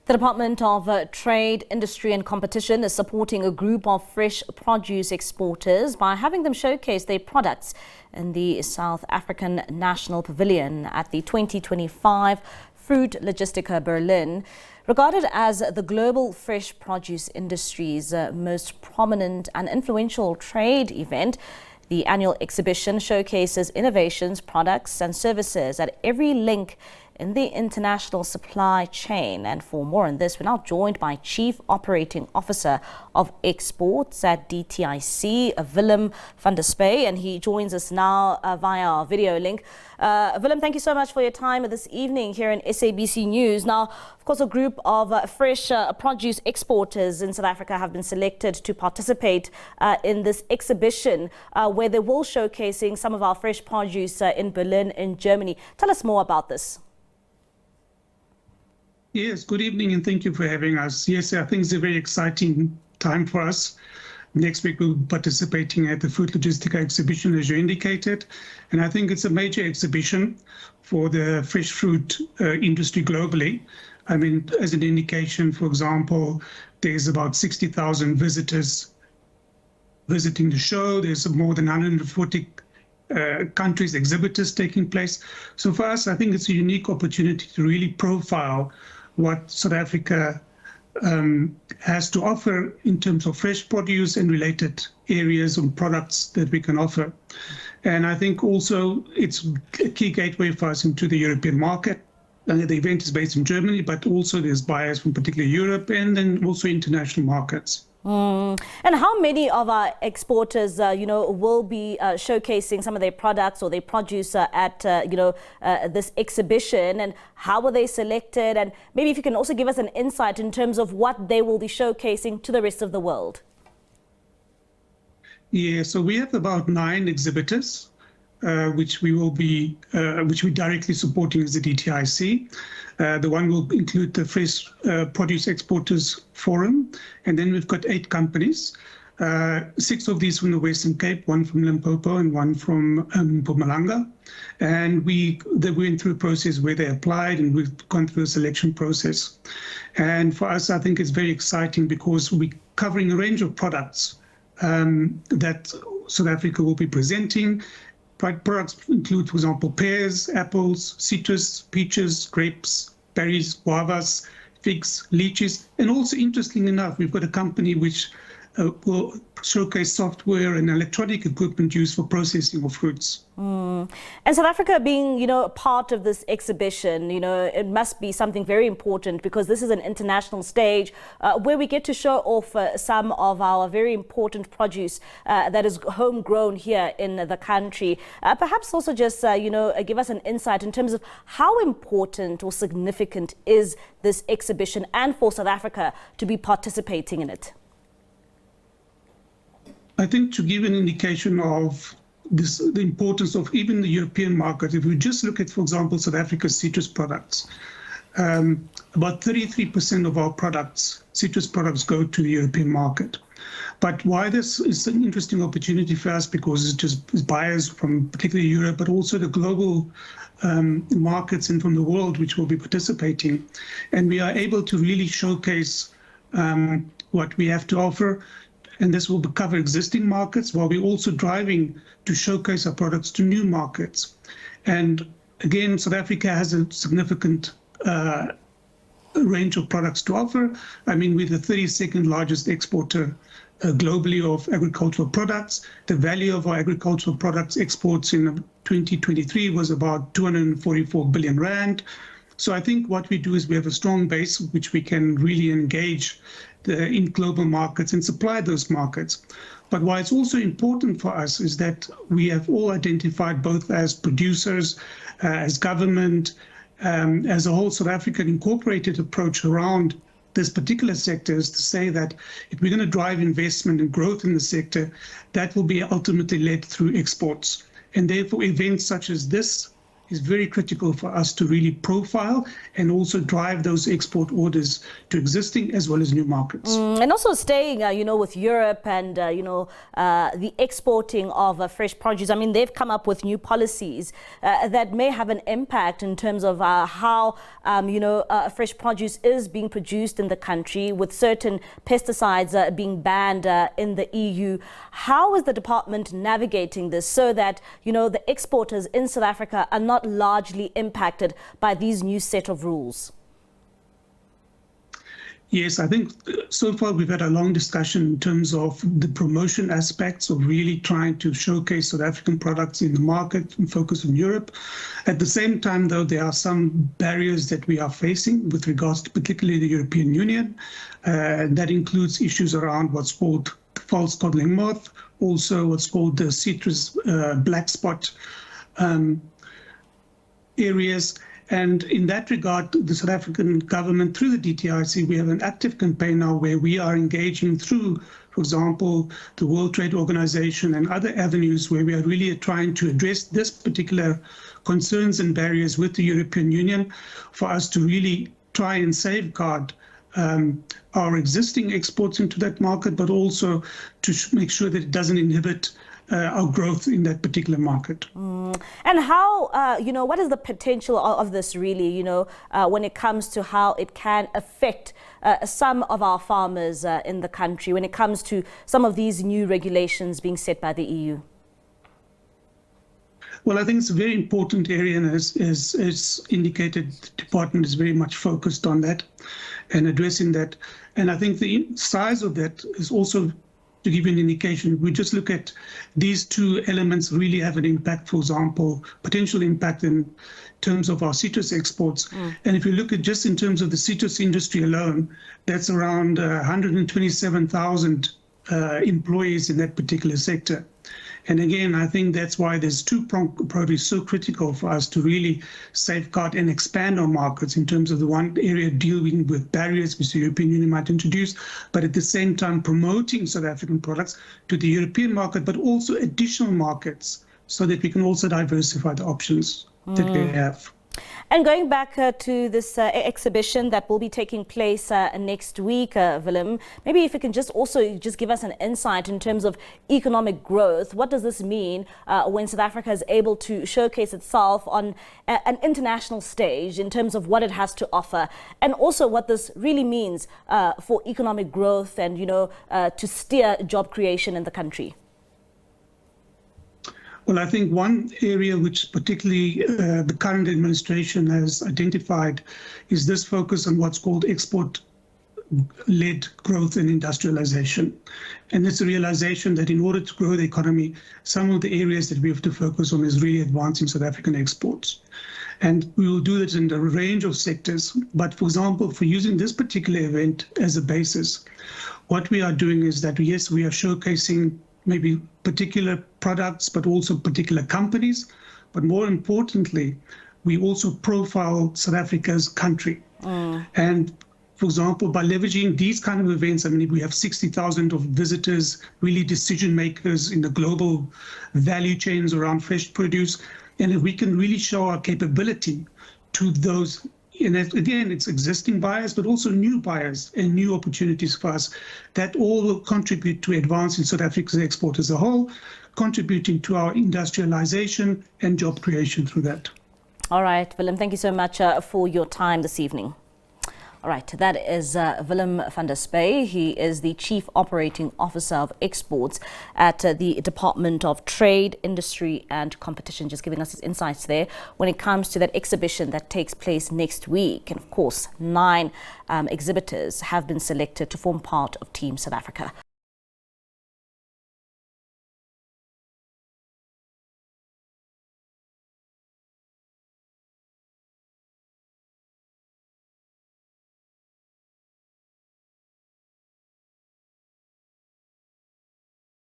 The Department of Trade, Industry and Competition is supporting a group of fresh produce exporters by having them showcase their products in the South African National Pavilion at the 2025 Fruit Logistica Berlin. Regarded as the global fresh produce industry's most prominent and influential trade event, the annual exhibition showcases innovations, products and services at every link in the international supply chain. And for more on this, we're now joined by Chief Operating Officer of Exports at DTIC, Willem van der Spuy, and he joins us now via our video link. Willem, thank you so much for your time this evening here in SABC News. Now, of course, a group of fresh produce exporters in South Africa have been selected to participate in this exhibition where they will showcasing some of our fresh produce in Berlin in Germany. Tell us more about this. Yes, good evening and thank you for having us. Yes, I think it's a very exciting time for us. Next week we'll be participating at the Fruit Logistica exhibition, as you indicated. And I think it's a major exhibition for the fresh fruit industry globally. I mean, as an indication, for example, there's about 60,000 visitors visiting the show. There's more than 140 countries, exhibitors taking place. So for us, I think it's a unique opportunity to really profile what South Africa has to offer in terms of fresh produce and related areas and products that we can offer. And I think also it's a key gateway for us into the European market. And the event is based in Germany, but also there's buyers from particularly Europe and then also international markets. And how many of our exporters, will be showcasing some of their products or their produce at, this exhibition, and how were they selected? And maybe if you can also give us an insight in terms of what they will be showcasing to the rest of the world. Yeah, so we have about 9 exhibitors, which we're directly supporting as the DTIC. The one will include the Fresh Produce Exporters Forum, and then we've got 8 companies, 6 of these from the Western Cape, 1 from Limpopo and 1 from Mpumalanga. And they went through a process where they applied, and we've gone through a selection process. And for us, I think it's very exciting because we're covering a range of products that South Africa will be presenting. Products include, for example, pears, apples, citrus, peaches, grapes, berries, guavas, figs, lychees. And also, interestingly enough, we've got a company which will showcase software and electronic equipment used for processing of fruits. And South Africa being, part of this exhibition, it must be something very important because this is an international stage where we get to show off some of our very important produce that is homegrown here in the country. Perhaps also just, give us an insight in terms of how important or significant is this exhibition and for South Africa to be participating in it. I think to give an indication of the importance of even the European market, if we just look at, for example, South Africa's citrus products, about 33% of our citrus products go to the European market. But why this is an interesting opportunity for us, because it's just buyers from particularly Europe, but also the global markets and from the world which will be participating. And we are able to really showcase what we have to offer. And this will cover existing markets while we're also driving to showcase our products to new markets. And again, South Africa has a significant range of products to offer. I mean, we're the 32nd largest exporter globally of agricultural products. The value of our agricultural products exports in 2023 was about 244 billion rand. So I think what we do is we have a strong base which we can really engage in global markets and supply those markets. But why it's also important for us is that we have all identified, both as producers, as government, as a whole South African incorporated approach around this particular sector, is to say that if we're going to drive investment and growth in the sector, that will be ultimately led through exports. And therefore events such as this is very critical for us to really profile and also drive those export orders to existing as well as new markets. And also staying, with Europe and, the exporting of fresh produce. I mean, they've come up with new policies that may have an impact in terms of how, fresh produce is being produced in the country, with certain pesticides being banned in the EU. How is the department navigating this so that, the exporters in South Africa are not largely impacted by these new set of rules? Yes, I think so far we've had a long discussion in terms of the promotion aspects of really trying to showcase South African products in the market and focus on Europe. At the same time, though, there are some barriers that we are facing with regards to particularly the European Union. That includes issues around what's called false codling moth, also what's called the citrus black spot areas. And in that regard, the South African government, through the DTIC, we have an active campaign now where we are engaging through, for example, the World Trade Organization and other avenues where we are really trying to address this particular concerns and barriers with the European Union for us to really try and safeguard our existing exports into that market, but also to make sure that it doesn't inhibit our growth in that particular market. And how, what is the potential of this really, when it comes to how it can affect some of our farmers in the country, when it comes to some of these new regulations being set by the EU? Well, I think it's a very important area, and as indicated, the department is very much focused on that and addressing that. And I think the size of that is also, to give you an indication, we just look at these two elements really have an impact, for example, potential impact in terms of our citrus exports. And if you look at just in terms of the citrus industry alone, that's around 127,000 employees in that particular sector. And again, I think that's why this two-pronged approach is so critical for us to really safeguard and expand our markets in terms of the one area dealing with barriers which the European Union might introduce, but at the same time promoting South African products to the European market, but also additional markets so that we can also diversify the options that we have. And going back to this exhibition that will be taking place next week, Willem, maybe if you can just give us an insight in terms of economic growth. What does this mean when South Africa is able to showcase itself on an international stage in terms of what it has to offer, and also what this really means for economic growth and, to steer job creation in the country? Well, I think one area which particularly the current administration has identified is this focus on what's called export-led growth and industrialization. And it's a realization that in order to grow the economy, some of the areas that we have to focus on is really advancing South African exports. And we will do that in a range of sectors. But for example, for using this particular event as a basis, what we are doing is that, yes, we are showcasing maybe particular products, but also particular companies. But more importantly, we also profile South Africa's country. And for example, by leveraging these kind of events, I mean, we have 60,000 of visitors, really decision makers in the global value chains around fresh produce. And if we can really show our capability to those, and again, it's existing buyers, but also new buyers and new opportunities for us, that all will contribute to advancing South Africa's export as a whole, contributing to our industrialization and job creation through that. All right, Willem, thank you so much for your time this evening. All right, that is Willem van der Spuy. He is the Chief Operating Officer of Exports at the Department of Trade, Industry and Competition, just giving us his insights there when it comes to that exhibition that takes place next week. And of course, 9 exhibitors have been selected to form part of Team South Africa.